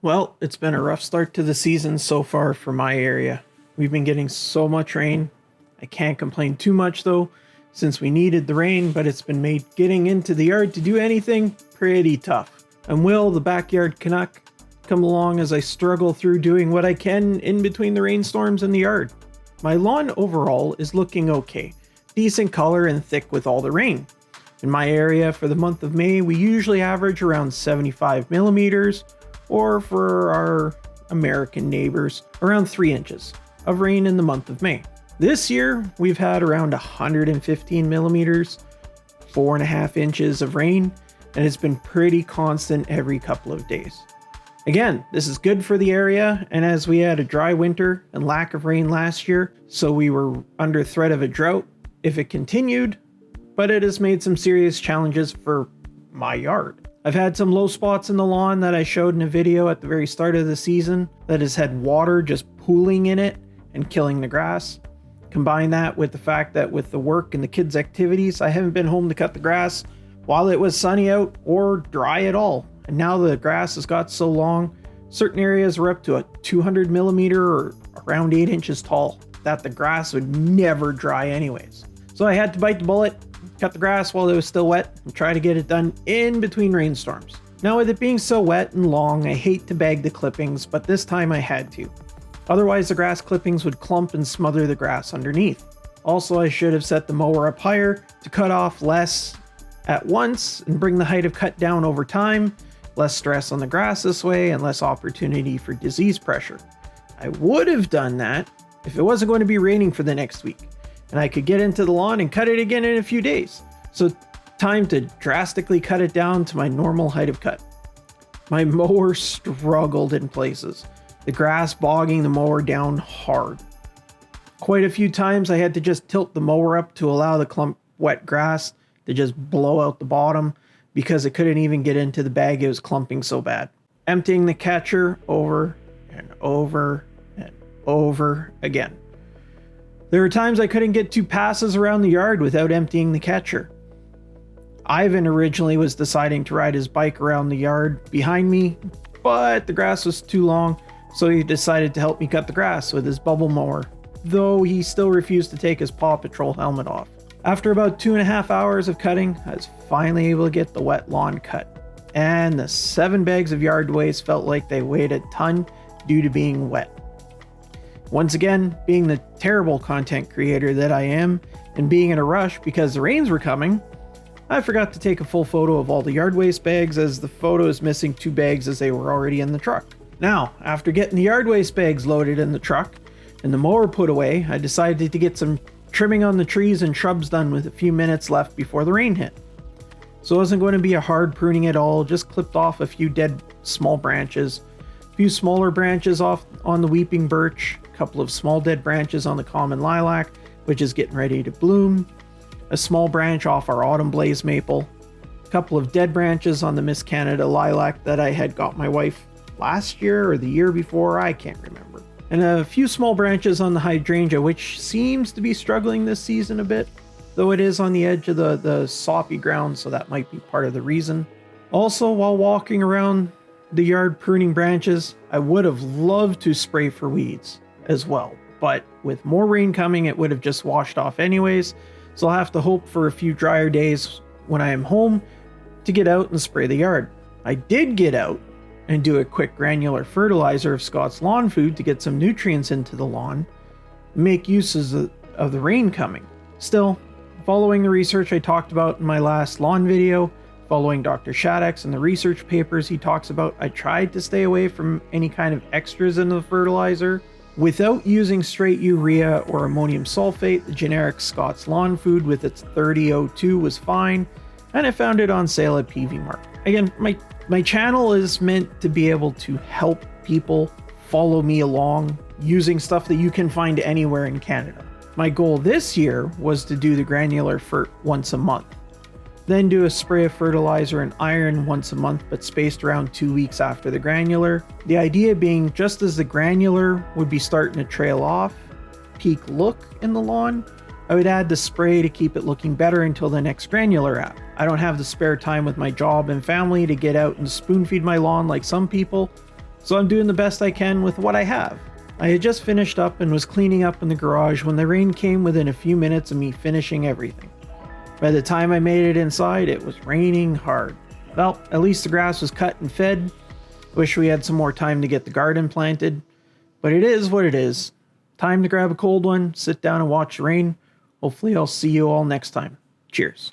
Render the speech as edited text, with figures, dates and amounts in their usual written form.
Well, it's been a rough start to the season so far for my area. We've been getting so much rain. I can't complain too much though, since we needed the rain, but it's been made getting into the yard to do anything pretty tough. And Will, the backyard Canuck, come along as I struggle through doing what I can in between the rainstorms in the yard. My lawn overall is looking okay, decent color and thick with all the rain. In my area for the month of May, we usually average around 75 millimeters, or for our American neighbors, around 3 inches of rain in the month of May. This year, we've had around 115 millimeters, 4.5 inches of rain, and it's been pretty constant every couple of days. Again, this is good for the area, and as we had a dry winter and lack of rain last year, so we were under threat of a drought if it continued, but it has made some serious challenges for my yard. I've had some low spots in the lawn that I showed in a video at the very start of the season that has had water just pooling in it and killing the grass. Combine that with the fact that with the work and the kids' activities, I haven't been home to cut the grass while it was sunny out or dry at all. And now the grass has got so long, certain areas are up to a 200 millimeter or around 8 inches tall that the grass would never dry anyways. So I had to bite the bullet, cut the grass while it was still wet, and try to get it done in between rainstorms. Now with it being so wet and long, I hate to bag the clippings, but this time I had to. Otherwise the grass clippings would clump and smother the grass underneath. Also, I should have set the mower up higher to cut off less at once and bring the height of cut down over time. Less stress on the grass this way and less opportunity for disease pressure. I would have done that if it wasn't going to be raining for the next week, and I could get into the lawn and cut it again in a few days. So time to drastically cut it down to my normal height of cut. My mower struggled in places, the grass bogging the mower down hard. Quite a few times I had to just tilt the mower up to allow the clump wet grass to just blow out the bottom because it couldn't even get into the bag, it was clumping so bad. Emptying the catcher over and over and over again. There were times I couldn't get 2 passes around the yard without emptying the catcher. Ivan originally was deciding to ride his bike around the yard behind me, but the grass was too long, so he decided to help me cut the grass with his bubble mower, though he still refused to take his Paw Patrol helmet off. After about 2.5 hours of cutting, I was finally able to get the wet lawn cut, and the 7 bags of yard waste felt like they weighed a ton due to being wet. Once again, being the terrible content creator that I am, and being in a rush because the rains were coming, I forgot to take a full photo of all the yard waste bags, as the photo is missing 2 bags as they were already in the truck. Now, after getting the yard waste bags loaded in the truck and the mower put away, I decided to get some trimming on the trees and shrubs done with a few minutes left before the rain hit. So it wasn't going to be a hard pruning at all, just clipped off a few dead small branches, a few smaller branches off on the weeping birch, a couple of small dead branches on the common lilac, which is getting ready to bloom, a small branch off our autumn blaze maple, a couple of dead branches on the Miss Canada lilac that I had got my wife last year or the year before, I can't remember. And a few small branches on the hydrangea, which seems to be struggling this season a bit, though it is on the edge of the soppy ground, so that might be part of the reason. Also, while walking around the yard pruning branches, I would have loved to spray for weeds as well, but with more rain coming, it would have just washed off anyways, so I'll have to hope for a few drier days when I am home to get out and spray the yard. I did get out and do a quick granular fertilizer of Scott's Lawn Food to get some nutrients into the lawn and make uses of the rain coming. Still, following the research I talked about in my last lawn video, following Dr. Shaddix and the research papers he talks about, I tried to stay away from any kind of extras in the fertilizer. Without using straight urea or ammonium sulfate, the generic Scott's Lawn Food with its 3002 was fine, and I found it on sale at PV Mart. Again, my channel is meant to be able to help people follow me along using stuff that you can find anywhere in Canada. My goal this year was to do the granular fert once a month, then do a spray of fertilizer and iron once a month, but spaced around 2 weeks after the granular. The idea being, just as the granular would be starting to trail off, peak look in the lawn, I would add the spray to keep it looking better until the next granular app. I don't have the spare time with my job and family to get out and spoon feed my lawn like some people, so I'm doing the best I can with what I have. I had just finished up and was cleaning up in the garage when the rain came within a few minutes of me finishing everything. By the time I made it inside, it was raining hard. Well, at least the grass was cut and fed. Wish we had some more time to get the garden planted, but it is what it is. Time to grab a cold one, sit down and watch the rain. Hopefully I'll see you all next time. Cheers.